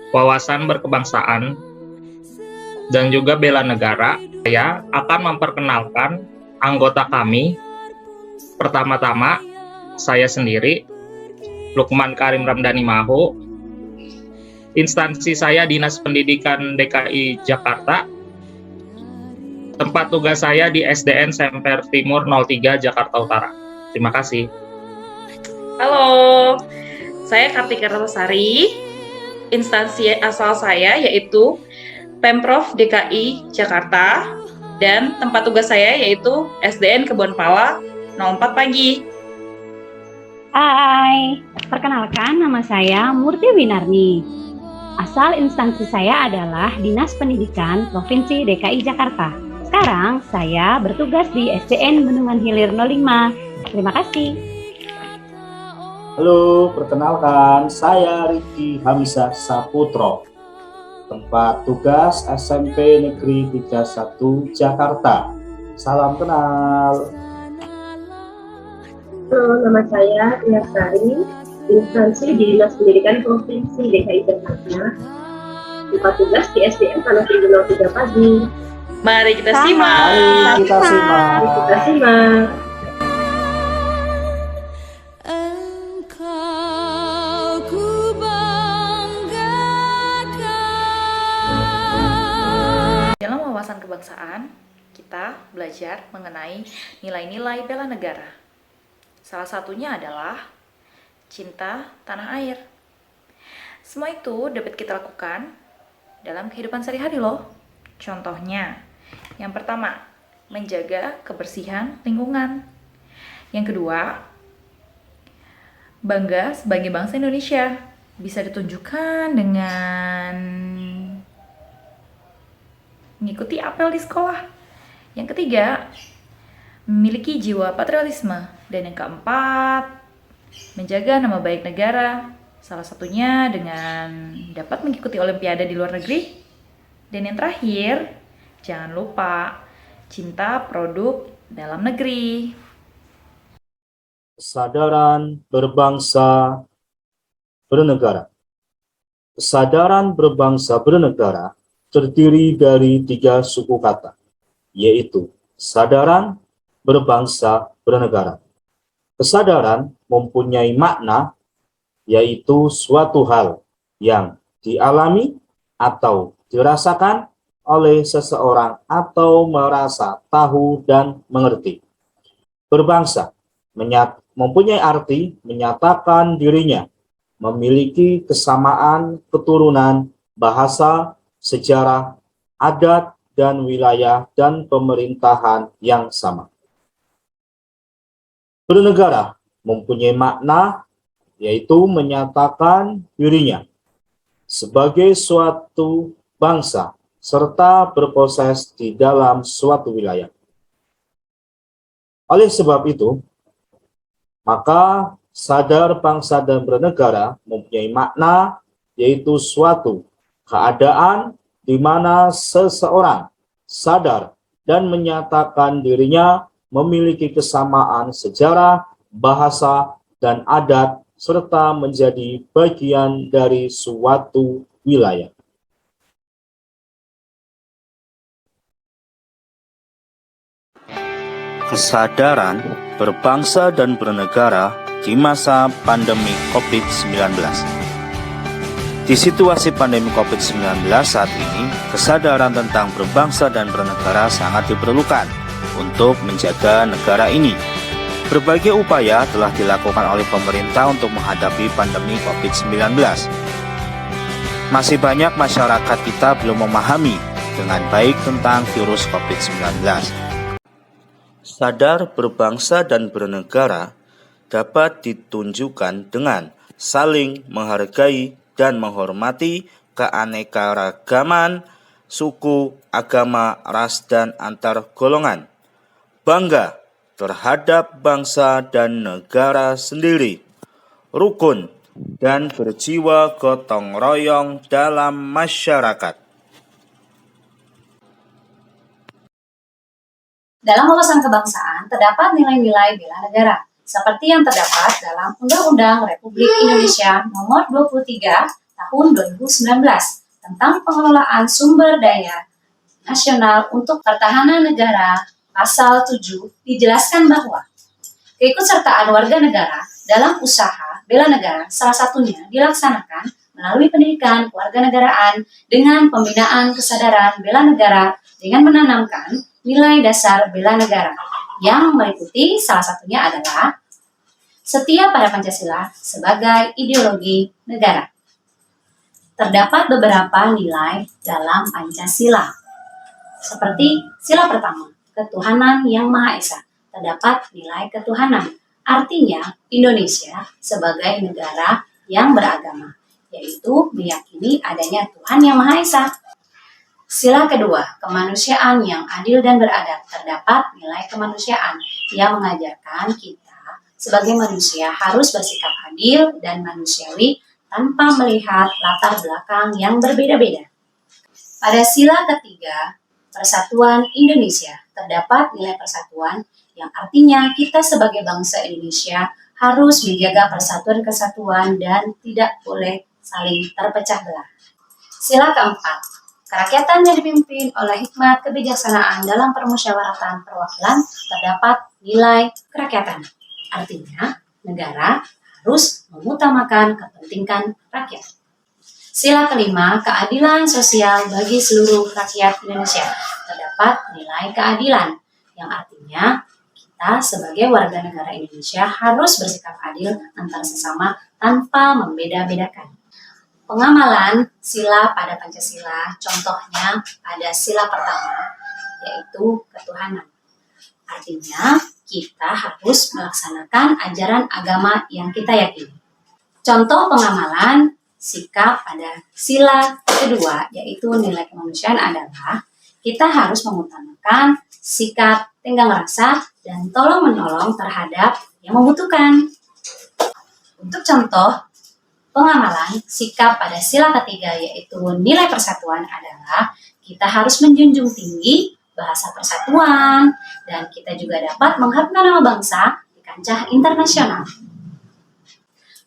wawasan berkebangsaan, dan juga bela negara, saya akan memperkenalkan anggota kami. Pertama-tama, saya sendiri, Lukman Karim Ramdhani Mahu. Instansi saya Dinas Pendidikan DKI Jakarta. Tempat tugas saya di SDN Semper Timur 03 Jakarta Utara. Terima kasih. Halo, saya Kartika Ratnasari. Instansi asal saya yaitu Pemprov DKI Jakarta, dan tempat tugas saya yaitu SDN Kebonpala 04 Pagi. Hai, perkenalkan nama saya Murti Winarni. Asal instansi saya adalah Dinas Pendidikan Provinsi DKI Jakarta. Sekarang saya bertugas di SDN Bendungan Hilir 05. Terima kasih. Halo, perkenalkan saya Riki Hamzah Saputro. Tempat tugas SMP Negeri 31 Jakarta. Salam kenal. Halo, nama saya Tia Sari, instansi Dinas Pendidikan Provinsi DKI Jakarta. Tempat tugas di SDN Tanah Tinggi 03 Pagi. Mari kita simak. Mari kita simak. Mari kita simak. Dalam wawasan kebangsaan, kita belajar mengenai nilai-nilai bela negara. Salah satunya adalah cinta tanah air. Semua itu dapat kita lakukan dalam kehidupan sehari-hari loh. Contohnya, yang pertama, menjaga kebersihan lingkungan. Yang kedua, bangga sebagai bangsa Indonesia. Bisa ditunjukkan dengan mengikuti apel di sekolah. Yang ketiga, memiliki jiwa patriotisme. Dan yang keempat, menjaga nama baik negara. Salah satunya dengan dapat mengikuti olimpiade di luar negeri. Dan yang terakhir, jangan lupa cinta produk dalam negeri. Kesadaran berbangsa bernegara. Kesadaran berbangsa bernegara terdiri dari 3 suku kata, yaitu kesadaran berbangsa bernegara. Kesadaran mempunyai makna, yaitu suatu hal yang dialami atau dirasakan oleh seseorang atau merasa tahu dan mengerti. Berbangsa mempunyai arti menyatakan dirinya memiliki kesamaan keturunan, bahasa, sejarah, adat, dan wilayah dan pemerintahan yang sama. Bernegara mempunyai makna, yaitu menyatakan dirinya sebagai suatu bangsa serta berproses di dalam suatu wilayah. Oleh sebab itu, maka sadar bangsa dan bernegara mempunyai makna, yaitu suatu keadaan di mana seseorang sadar dan menyatakan dirinya memiliki kesamaan sejarah, bahasa, dan adat, serta menjadi bagian dari suatu wilayah. Kesadaran berbangsa dan bernegara di masa pandemi COVID-19. Di situasi pandemi COVID-19 saat ini, kesadaran tentang berbangsa dan bernegara sangat diperlukan untuk menjaga negara ini. Berbagai upaya telah dilakukan oleh pemerintah untuk menghadapi pandemi COVID-19. Masih banyak masyarakat kita belum memahami dengan baik tentang virus COVID-19. Sadar berbangsa dan bernegara dapat ditunjukkan dengan saling menghargai dan menghormati keanekaragaman suku, agama, ras, dan antar golongan. Bangga terhadap bangsa dan negara sendiri. Rukun dan berjiwa gotong royong dalam masyarakat. Dalam wawasan kebangsaan terdapat nilai-nilai bela negara. seperti yang terdapat dalam Undang-Undang Republik Indonesia Nomor 23 Tahun 2019 tentang pengelolaan sumber daya nasional untuk pertahanan negara. Pasal 7 dijelaskan bahwa keikutsertaan warga negara dalam usaha bela negara salah satunya dilaksanakan melalui pendidikan kewarganegaraan dengan pembinaan kesadaran bela negara dengan menanamkan nilai dasar bela negara yang meliputi salah satunya adalah setia pada Pancasila sebagai ideologi negara. Terdapat beberapa nilai dalam Pancasila, seperti sila pertama, ketuhanan yang Maha Esa. Terdapat nilai ketuhanan, artinya Indonesia sebagai negara yang beragama, yaitu meyakini adanya Tuhan yang Maha Esa. Sila kedua, kemanusiaan yang adil dan beradab. Terdapat nilai kemanusiaan yang mengajarkan kita sebagai manusia harus bersikap adil dan manusiawi tanpa melihat latar belakang yang berbeda-beda. Pada sila ketiga, persatuan Indonesia, terdapat nilai persatuan yang artinya kita sebagai bangsa Indonesia harus menjaga persatuan kesatuan dan tidak boleh saling terpecah belah. Sila keempat, kerakyatan yang dipimpin oleh hikmat kebijaksanaan dalam permusyawaratan perwakilan. Terdapat nilai kerakyatan, artinya negara harus mengutamakan kepentingan rakyat. Sila kelima, keadilan sosial bagi seluruh rakyat Indonesia. Terdapat nilai keadilan, yang artinya kita sebagai warga negara Indonesia harus bersikap adil antar sesama tanpa membeda-bedakan. Pengamalan sila pada Pancasila, contohnya pada sila pertama, yaitu ketuhanan. Artinya, kita harus melaksanakan ajaran agama yang kita yakini. Contoh pengamalan sikap pada sila kedua, yaitu nilai kemanusiaan adalah kita harus mengutamakan sikap tenggang rasa dan tolong-menolong terhadap yang membutuhkan. Untuk contoh pengamalan sikap pada sila ketiga, yaitu nilai persatuan adalah kita harus menjunjung tinggi bahasa persatuan dan kita juga dapat mengharumkan nama bangsa di kancah internasional.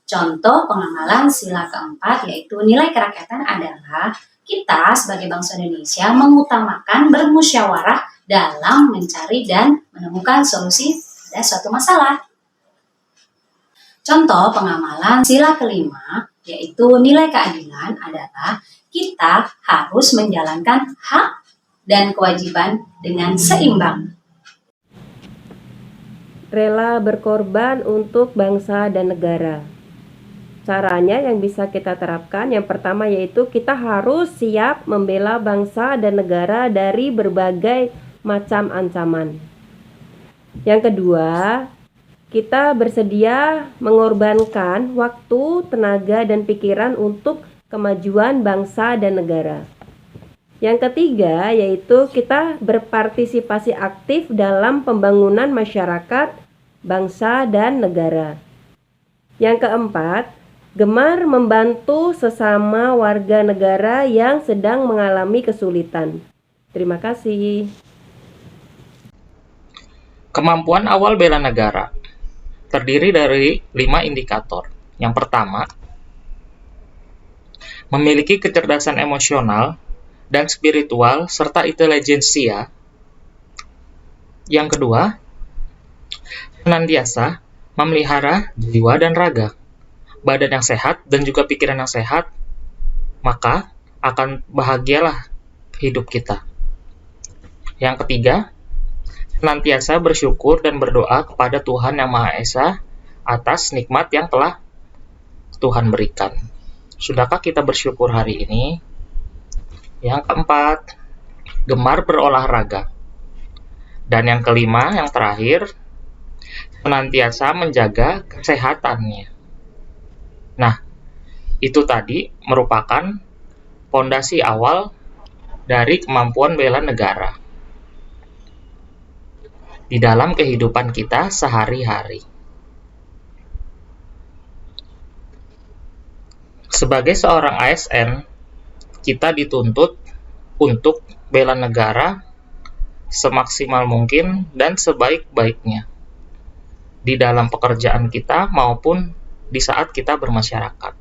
Contoh pengamalan sila keempat, yaitu nilai kerakyatan adalah kita sebagai bangsa Indonesia mengutamakan bermusyawarah dalam mencari dan menemukan solusi pada suatu masalah. Contoh pengamalan sila kelima, yaitu nilai keadilan adalah kita harus menjalankan hak dan kewajiban dengan seimbang. Rela berkorban untuk bangsa dan negara. Caranya yang bisa kita terapkan, yang pertama yaitu kita harus siap membela bangsa dan negara dari berbagai macam ancaman. Yang kedua, kita bersedia mengorbankan waktu, tenaga, dan pikiran untuk kemajuan bangsa dan negara. Yang ketiga yaitu kita berpartisipasi aktif dalam pembangunan masyarakat, bangsa, dan negara. Yang keempat, gemar membantu sesama warga negara yang sedang mengalami kesulitan. Terima kasih. Kemampuan awal bela negara terdiri dari 5 indikator. Yang pertama, memiliki kecerdasan emosional dan spiritual serta intelijensia. Yang kedua, senantiasa memelihara jiwa dan raga, badan yang sehat dan juga pikiran yang sehat, maka akan bahagialah hidup kita. Yang ketiga, senantiasa bersyukur dan berdoa kepada Tuhan Yang Maha Esa atas nikmat yang telah Tuhan berikan. Sudahkah kita bersyukur hari ini? Yang keempat, gemar berolahraga. Dan yang kelima, yang terakhir, senantiasa menjaga kesehatannya. Nah, itu tadi merupakan fondasi awal dari kemampuan bela negara di dalam kehidupan kita sehari-hari. Sebagai seorang ASN, kita dituntut untuk bela negara semaksimal mungkin dan sebaik-baiknya. di dalam pekerjaan kita maupun di saat kita bermasyarakat.